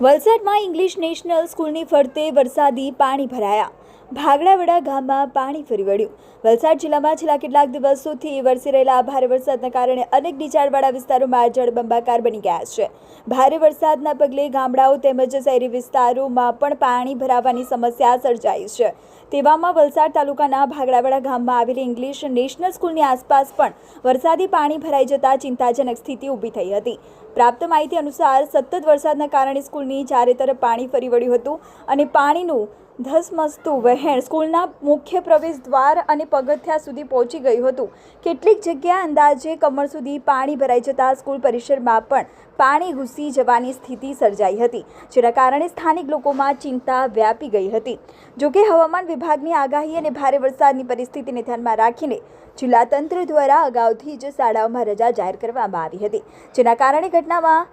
વલસાડમાં English national સ્કૂલની ફરતે વરસાદી પાણી ભરાયા. ભાગડાવડા ગામમાં પાણી ફરી વળ્યું. વલસાડ જિલ્લામાં છેલ્લા કેટલાક દિવસોથી વરસી રહેલા ભારે વરસાદના કારણે અનેક નીચાણવાળા વિસ્તારોમાં જળબંબાકાર બની ગયા છે. ભારે વરસાદના પગલે ગામડાઓ તેમજ શહેરી વિસ્તારોમાં પણ પાણી ભરાવાની સમસ્યા સર્જાઈ છે. તેવામાં વલસાડ તાલુકાના ભાગડાવડા ગામમાં આવેલી ઇંગ્લિશ નેશનલ સ્કૂલની આસપાસ પણ વરસાદી પાણી ભરાઈ જતા ચિંતાજનક સ્થિતિ ઊભી થઈ હતી. પ્રાપ્ત માહિતી અનુસાર સતત વરસાદના કારણે સ્કૂલની ચારે તરફ પાણી ફરી વળ્યું હતું અને પાણીનું ધસમસતું વહેણ સ્કૂલના મુખ્ય પ્રવેશ દ્વાર અને પગથિયા સુધી પહોંચી ગયું હતું. કેટલીક જગ્યાએ અંદાજે કમર સુધી પાણી ભરાઈ જતા સ્કૂલ પરિસરમાં પણ પાણી ઘૂસી જવાની સ્થિતિ સર્જાઈ હતી, જેના કારણે સ્થાનિક લોકોમાં ચિંતા વ્યાપી ગઈ હતી. જોકે હવામાન વિભાગની આગાહી અને ભારે વરસાદની પરિસ્થિતિને ધ્યાનમાં રાખીને જિલ્લા તંત્ર દ્વારા અગાઉથી જ શાળાઓમાં રજા જાહેર કરવામાં આવી હતી, જેના કારણે ઘટનામાં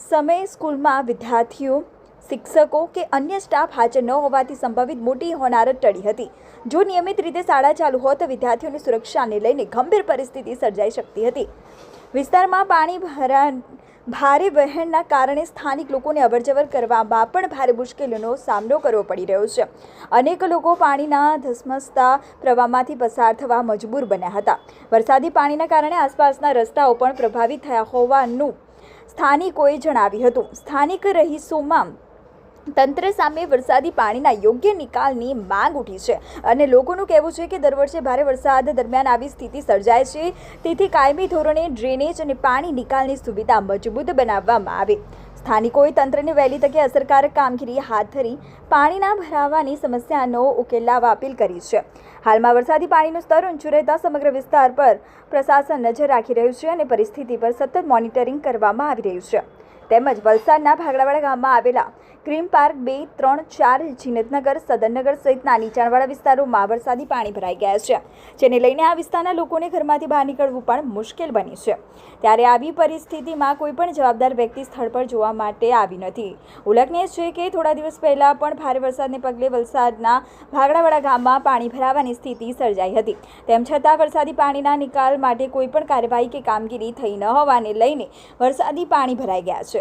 સમયે સ્કૂલમાં વિદ્યાર્થીઓ, શિક્ષકો કે અન્ય સ્ટાફ હાજર ન હોવાથી સંભવિત મોટી હોનારત ટળી હતી. જો નિયમિત રીતે શાળા ચાલુ હોત તો વિદ્યાર્થીઓની સુરક્ષાને લઈને ગંભીર પરિસ્થિતિ સર્જાઈ શકતી હતી. વિસ્તારમાં પાણી ભારે વહેણના કારણે સ્થાનિક લોકોને અવરજવર કરવામાં પણ ભારે મુશ્કેલીઓનો સામનો કરવો પડી રહ્યો છે. અનેક લોકો પાણીના ધસમસતા પ્રવાહમાંથી પસાર થવા મજબૂર બન્યા હતા. વરસાદી પાણીના કારણે આસપાસના રસ્તાઓ પણ પ્રભાવિત થયા હોવાનું સ્થાનિકોએ જણાવ્યું હતું. સ્થાનિક રહીશોમાં તંત્ર સામે વરસાદી પાણીના યોગ્ય નિકાલની માંગ ઉઠી છે અને લોકોનું કહેવું છે કે દર વર્ષે ભારે વરસાદ દરમિયાન આવી સ્થિતિ સર્જાય છે, તેથી કાયમી ધોરણે ડ્રેનેજ અને પાણી નિકાલની સુવિધા મજબૂત બનાવવામાં આવે. સ્થાનિકોએ તંત્રને વહેલી તકે અસરકારક કામગીરી હાથ ધરી પાણીના ભરાવાની સમસ્યાનો ઉકેલ લાવવા અપીલ કરી છે. હાલમાં વરસાદી પાણીનું સ્તર ઊંચું રહેતા સમગ્ર વિસ્તાર પર પ્રશાસન નજર રાખી રહ્યું છે અને પરિસ્થિતિ પર સતત મોનિટરિંગ કરવામાં આવી રહ્યું છે. તેમજ વલસાડના ભાગડાવાડા ગામમાં આવેલા ગ્રીન પાર્ક 2, 3, 4, જીનતનગર, સદનનગર સહિતના નીચાણવાળા વિસ્તારોમાં વરસાદી પાણી ભરાઈ ગયા છે, જેને લઈને આ વિસ્તારના લોકોને ઘરમાંથી બહાર નીકળવું પણ મુશ્કેલ બની છે. ત્યારે આવી પરિસ્થિતિમાં કોઈ પણ જવાબદાર વ્યક્તિ સ્થળ પર જોવા માટે આવી નથી. ઉલ્લેખનીય છે કે થોડા દિવસ પહેલા પણ ભારે વરસાદને પગલે વલસાડના ભાગડાવાડા ગામમાં પાણી ભરાવાની સ્થિતિ સર્જાઈ હતી. તેમ છતાં વરસાદી પાણીના નિકાલ માટે કોઈ પણ કાર્યવાહી કે કામગીરી થઈ ન હોવાને લઈને વરસાદી પાણી ભરાઈ ગયા છે.